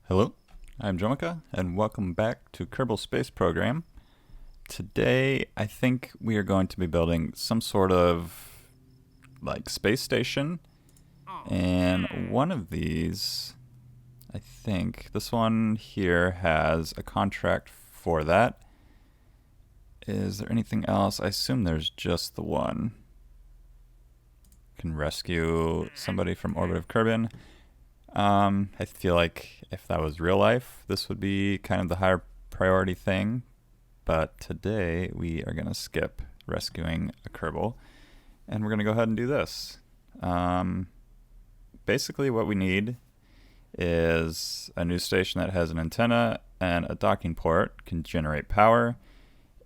Hello, I'm Jomika, and welcome back to Kerbal Space Program. Today, I think we are going to be building some sort of like space station, and one of these, I think this one here has a contract for that. Is there anything else? I assume there's just the one. Can rescue somebody from orbit of Kerbin. I feel like if that was real life, this would be kind of the higher priority thing. But today we are going to skip rescuing a Kerbal, and we're going to go ahead and do this. Basically what we need is a new station that has an antenna and a docking port, can generate power.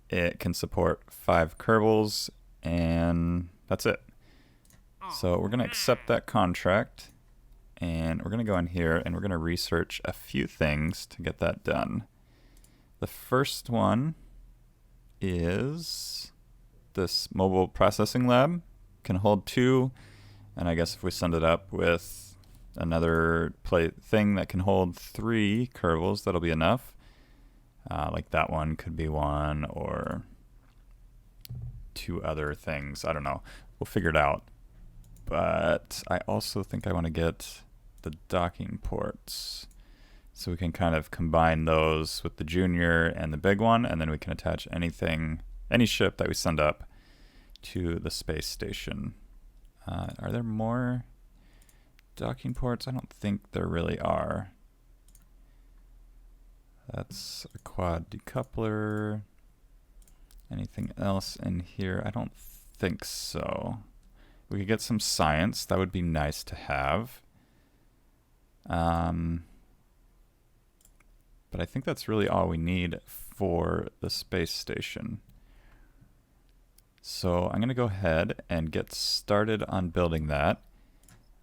It can support 5 Kerbals, and that's it. So we're going to accept that contract. And we're going to go in here and we're going to research a few things to get that done. The first one is this mobile processing lab. Can hold 2, and I guess if we send it up with another thing that can hold 3 Kerbals, that'll be enough. Like that one could be 1 or 2 other things. I don't know. We'll figure it out. But I also think I want to get the docking ports, so we can kind of combine those with the junior and the big one, and then we can attach any ship that we send up to the space station. Are there more docking ports? I don't think there really are. That's a quad decoupler. Anything else in here? I don't think so. We could get some science. That would be nice to have. But I think that's really all we need for the space station. So I'm going to go ahead and get started on building that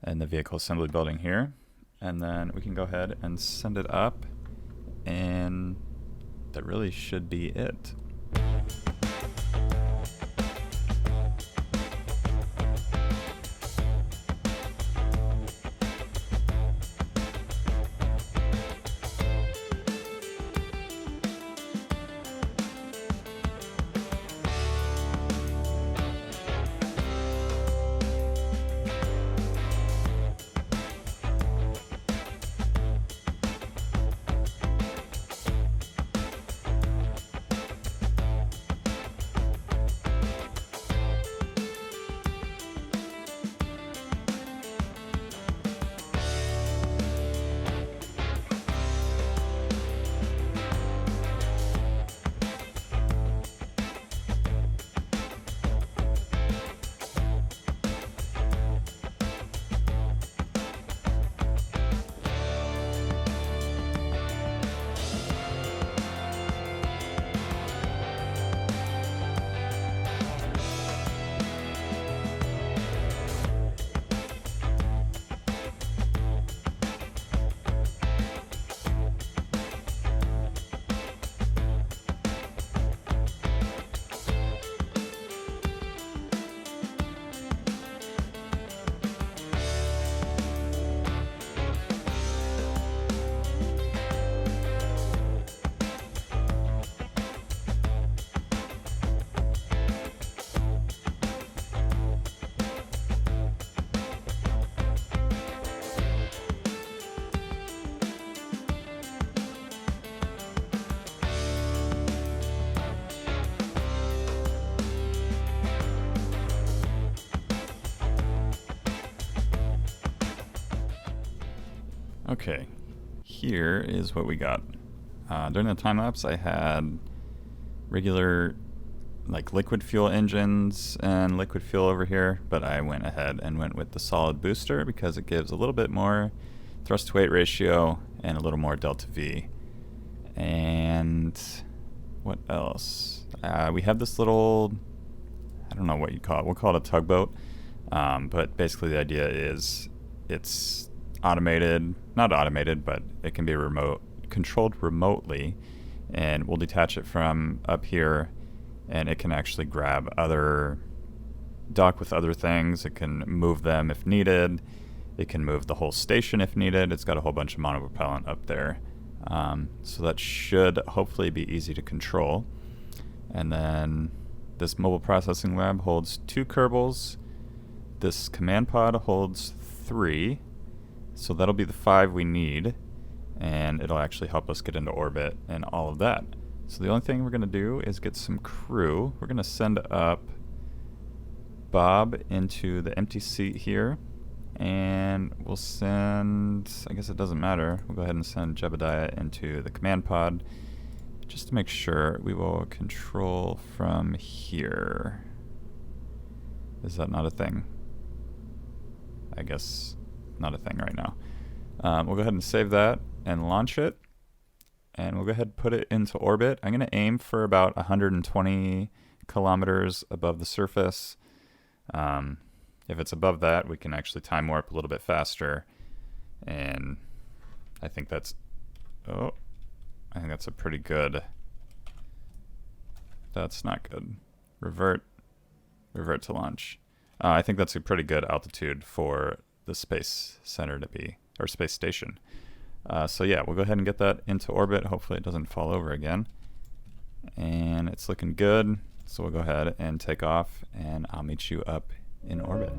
in the vehicle assembly building here. And then we can go ahead and send it up, and that really should be it. Okay, here is what we got. During the time lapse, I had regular like liquid fuel engines and liquid fuel over here, but I went ahead and went with the solid booster because it gives a little bit more thrust to weight ratio and a little more delta V. And what else? We have this little, I don't know what you call it. We'll call it a tugboat. But basically the idea is it's automated, not automated, but it can be controlled remotely, and we'll detach it from up here, and it can actually dock with other things. It can move them if needed, It can move the whole station if needed. It's got a whole bunch of monopropellant up there. So that should hopefully be easy to control. And then this mobile processing lab holds 2 Kerbals. This command pod holds 3. So that'll be the 5 we need. And it'll actually help us get into orbit and all of that. So the only thing we're going to do is get some crew. We're going to send up Bob into the empty seat here. And we'll send, I guess it doesn't matter, we'll go ahead and send Jebediah into the command pod just to make sure. We will control from here. Is that not a thing? I guess not a thing right now. We'll go ahead and save that and launch it. And we'll go ahead and put it into orbit. I'm going to aim for about 120 kilometers above the surface. If it's above that, we can actually time warp a little bit faster. And I think that's, I think that's a pretty good, that's not good. Revert to launch. I think that's a pretty good altitude for the space center to be, or space station. So yeah, we'll go ahead and get that into orbit. Hopefully it doesn't fall over again. And it's looking good. So we'll go ahead and take off, and I'll meet you up in orbit.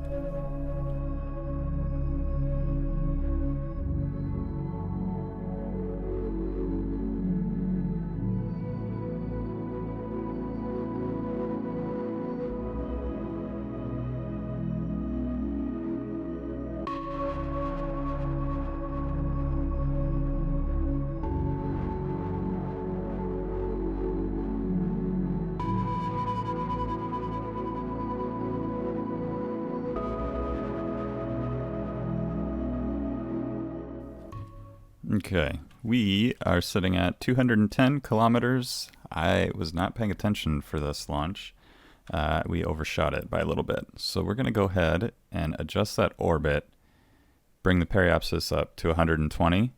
Okay, we are sitting at 210 kilometers. I was not paying attention for this launch. We overshot it by a little bit. So we're going to go ahead and adjust that orbit, bring the periapsis up to 120,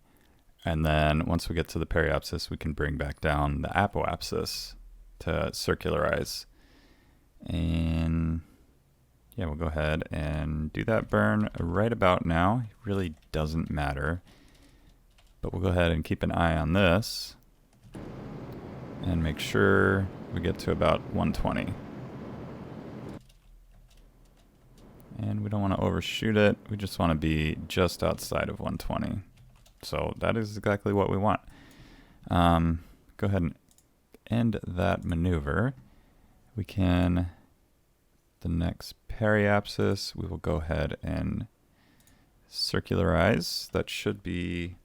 and then once we get to the periapsis, we can bring back down the apoapsis to circularize. And yeah, we'll go ahead and do that burn right about now. It really doesn't matter. But we'll go ahead and keep an eye on this and make sure we get to about 120. And we don't want to overshoot it. We just want to be just outside of 120. So that is exactly what we want. Go ahead and end that maneuver. We can, the next periapsis, we will go ahead and circularize. That should be,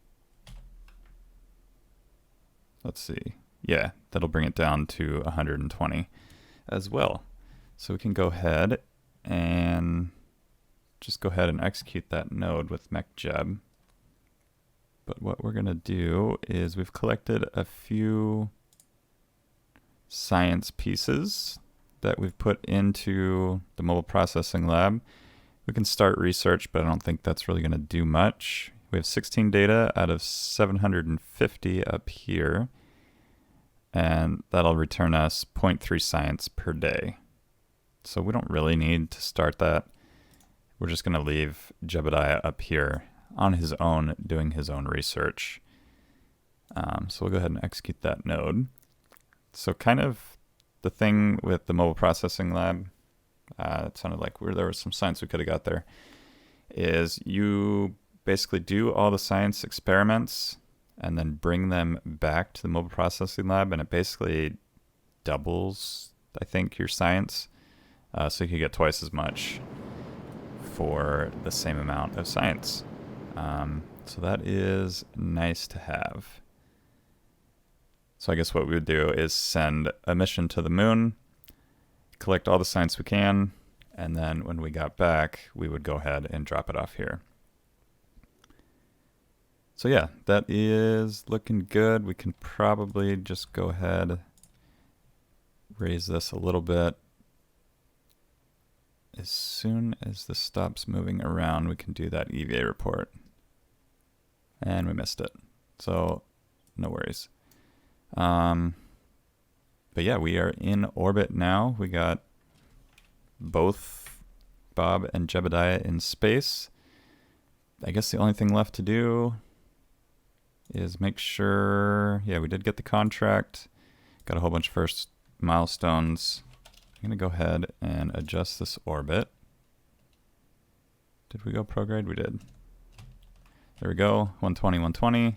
let's see. Yeah, that'll bring it down to 120 as well. So we can go ahead and just go ahead and execute that node with mechjeb. But what we're going to do is we've collected a few science pieces that we've put into the mobile processing lab. We can start research, but I don't think that's really going to do much. We have 16 data out of 750 up here, and that'll return us 0.3 science per day. So we don't really need to start that. We're just going to leave Jebediah up here on his own, doing his own research. So we'll go ahead and execute that node. So kind of the thing with the mobile processing lab, it sounded like there was some science we could have got there, is you basically do all the science experiments and then bring them back to the mobile processing lab, and it basically doubles, I think, your science. So you can get twice as much for the same amount of science. So that is nice to have. So I guess what we would do is send a mission to the moon, collect all the science we can, and then when we got back, we would go ahead and drop it off here. So yeah, that is looking good. We can probably just go ahead, raise this a little bit. As soon as this stops moving around, we can do that EVA report. And we missed it. So no worries. But yeah, we are in orbit now. We got both Bob and Jebediah in space. I guess the only thing left to do is make sure, yeah, we did get the contract. Got a whole bunch of first milestones. I'm gonna go ahead and adjust this orbit. Did we go prograde? We did. There we go, 120, 120.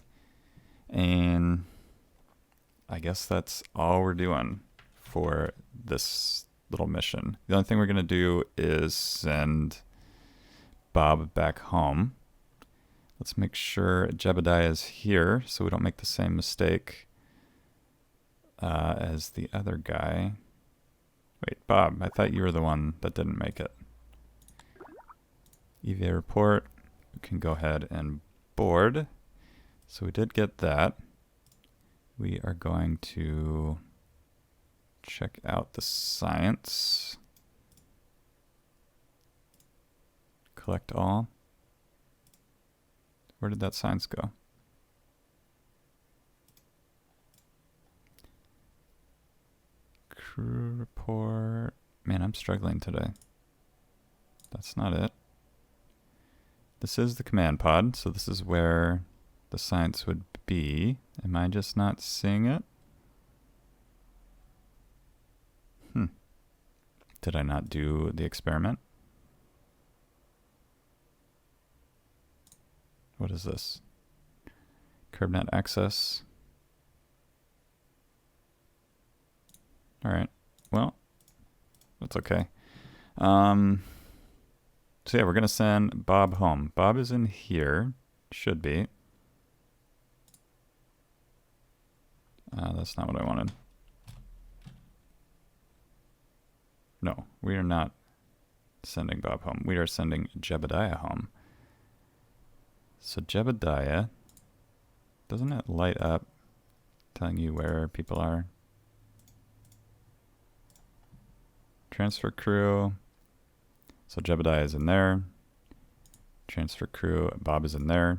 And I guess that's all we're doing for this little mission. The only thing we're gonna do is send Bob back home. Let's make sure Jebediah is here so we don't make the same mistake as the other guy. Wait, Bob, I thought you were the one that didn't make it. EVA report, we can go ahead and board. So we did get that. We are going to check out the science. Collect all. Where did that science go? Crew report. Man, I'm struggling today. That's not it. This is the command pod, so this is where the science would be. Am I just not seeing it? Did I not do the experiment? What is this? KerbNet access. All right. Well, that's okay. So yeah, we're gonna send Bob home. Bob is in here. Should be. That's not what I wanted. No, we are not sending Bob home. We are sending Jebediah home. So Jebediah, doesn't it light up telling you where people are? Transfer crew. So Jebediah is in there. Transfer crew, Bob is in there.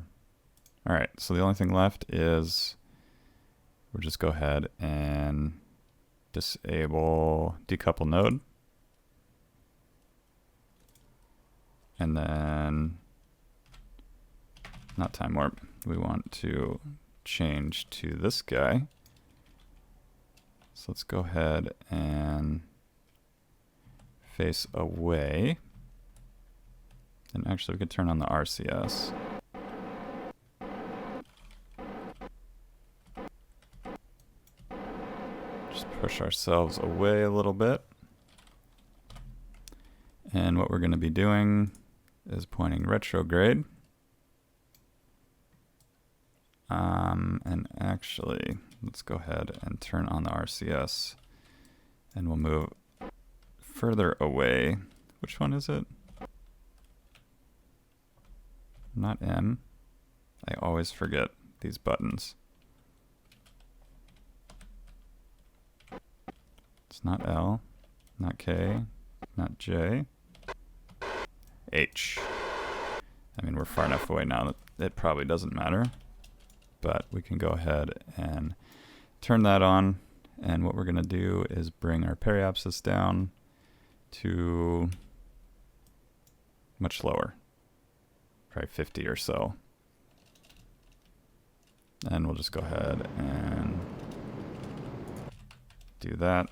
All right, so the only thing left is we'll just go ahead and disable decouple node. And then, not time warp, we want to change to this guy. So let's go ahead and face away. And actually we could turn on the RCS. Just push ourselves away a little bit. And what we're going to be doing is pointing retrograde. And actually, let's go ahead and turn on the RCS. And we'll move further away. Which one is it? Not M. I always forget these buttons. It's not L, not K, not J. H. I mean, we're far enough away now that it probably doesn't matter. But we can go ahead and turn that on. And what we're going to do is bring our periapsis down to much lower. Probably 50 or so. And we'll just go ahead and do that.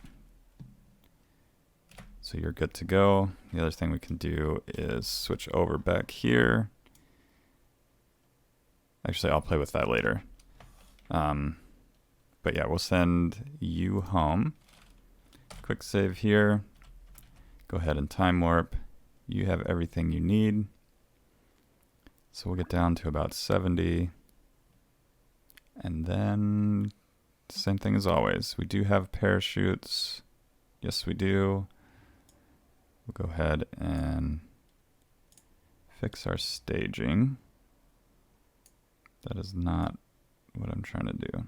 So you're good to go. The other thing we can do is switch over back here. Actually, I'll play with that later. But yeah, we'll send you home. Quick save here. Go ahead and time warp. You have everything you need. So we'll get down to about 70. And then, same thing as always. We do have parachutes. Yes, we do. We'll go ahead and fix our staging. That is not what I'm trying to do.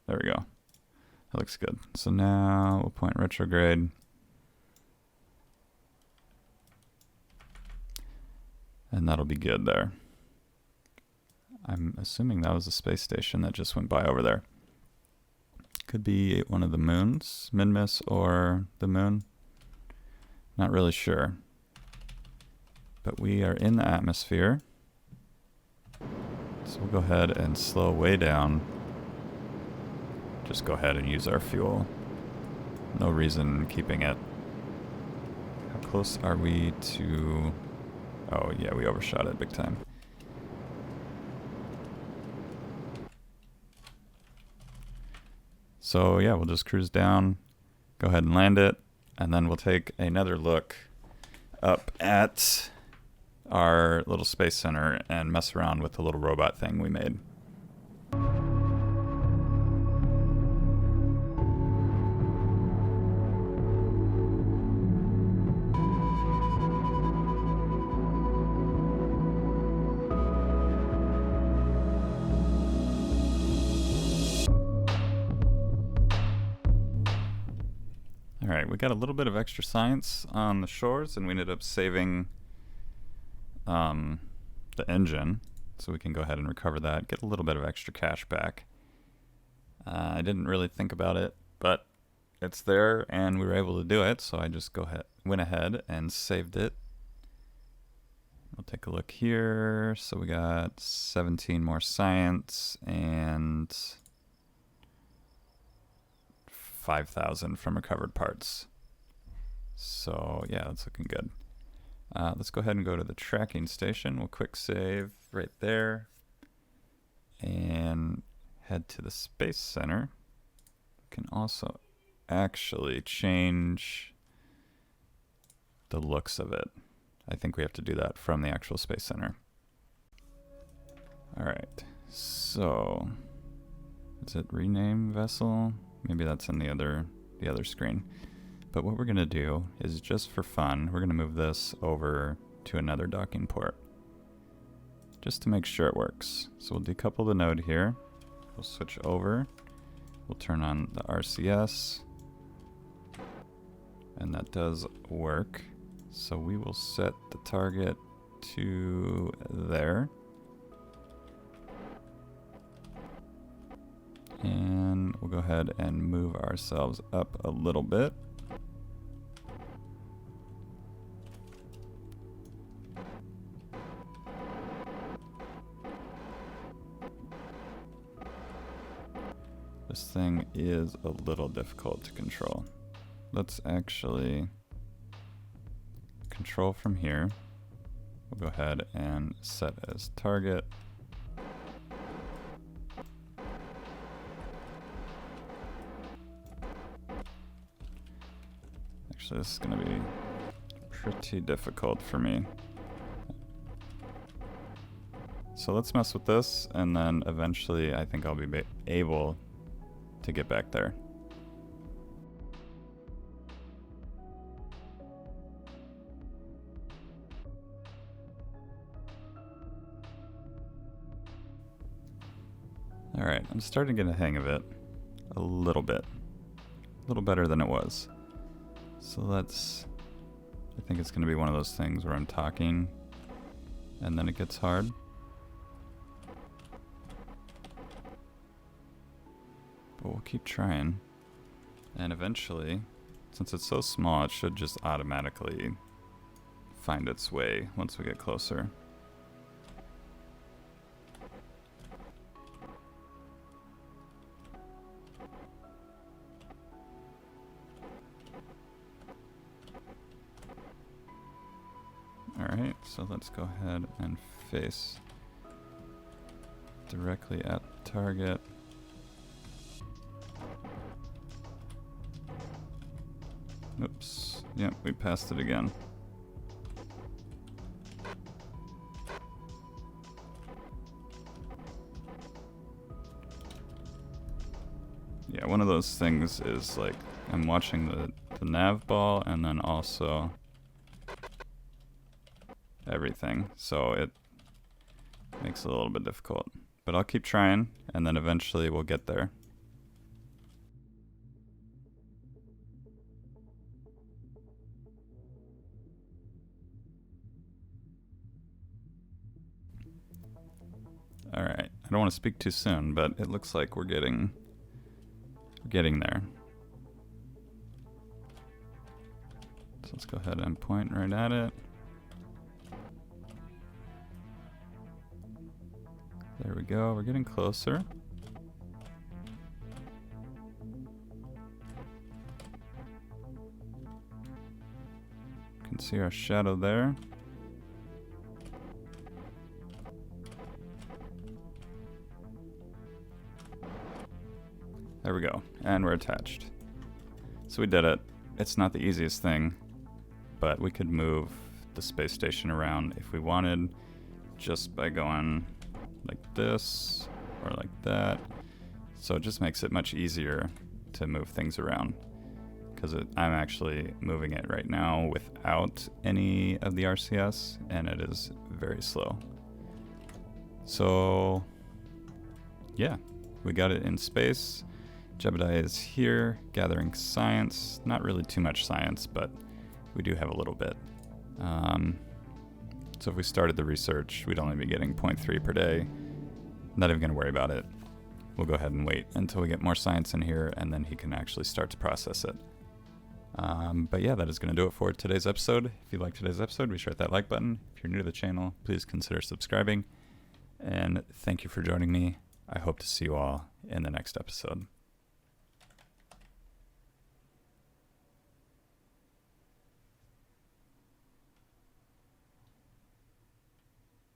There we go. That looks good. So now we'll point retrograde. And that'll be good there. I'm assuming that was a space station that just went by over there. Could be one of the moons, Minmus or the moon. Not really sure. but we are in the atmosphere. So we'll go ahead and slow way down. Just go ahead and use our fuel. No reason keeping it. How close are we to... Oh yeah, we overshot it big time. So yeah, we'll just cruise down, go ahead and land it, and then we'll take another look up at our little space center and mess around with the little robot thing we made. Alright, we got a little bit of extra science on the shores, and we ended up saving the engine, so we can go ahead and recover that, get a little bit of extra cash back. I didn't really think about it, but it's there and we were able to do it, so I just went ahead and saved it. We'll take a look here. So we got 17 more science and 5,000 from recovered parts. So yeah, that's looking good. Let's go ahead and go to the tracking station. We'll quick save right there and head to the Space Center. We can also actually change the looks of it. I think we have to do that from the actual Space Center. Alright, so is it rename vessel? Maybe that's in the other screen. But what we're going to do is, just for fun, we're going to move this over to another docking port just to make sure it works. So we'll decouple the node here. We'll switch over. We'll turn on the RCS. And that does work. So we will set the target to there. And we'll go ahead and move ourselves up a little bit. This thing is a little difficult to control. Let's actually control from here. We'll go ahead and set as target. Actually, this is going to be pretty difficult for me. So let's mess with this, and then eventually I think I'll be able to get back there. Alright, I'm starting to get a hang of it a little bit. A little better than it was. So I think it's going to be one of those things where I'm talking and then it gets hard. But we'll keep trying. And eventually, since it's so small, it should just automatically find its way once we get closer. Alright, so let's go ahead and face directly at the target. Oops. Yep, we passed it again. Yeah, one of those things is like I'm watching the nav ball and then also everything, so it makes it a little bit difficult. But I'll keep trying, and then eventually we'll get there. Alright, I don't want to speak too soon, but it looks like we're getting there. So let's go ahead and point right at it. we go. We're getting closer. You can see our shadow there. There we go, and we're attached. So we did it. It's not the easiest thing, but we could move the space station around if we wanted, just by going like this or like that. So it just makes it much easier to move things around, because I'm actually moving it right now without any of the RCS, and it is very slow. So yeah, we got it in space. Jebediah is here, gathering science. Not really too much science, but we do have a little bit. So if we started the research, we'd only be getting 0.3 per day. Not even going to worry about it. We'll go ahead and wait until we get more science in here, and then he can actually start to process it. But yeah, that is going to do it for today's episode. If you liked today's episode, be sure to hit that like button. If you're new to the channel, please consider subscribing. And thank you for joining me. I hope to see you all in the next episode.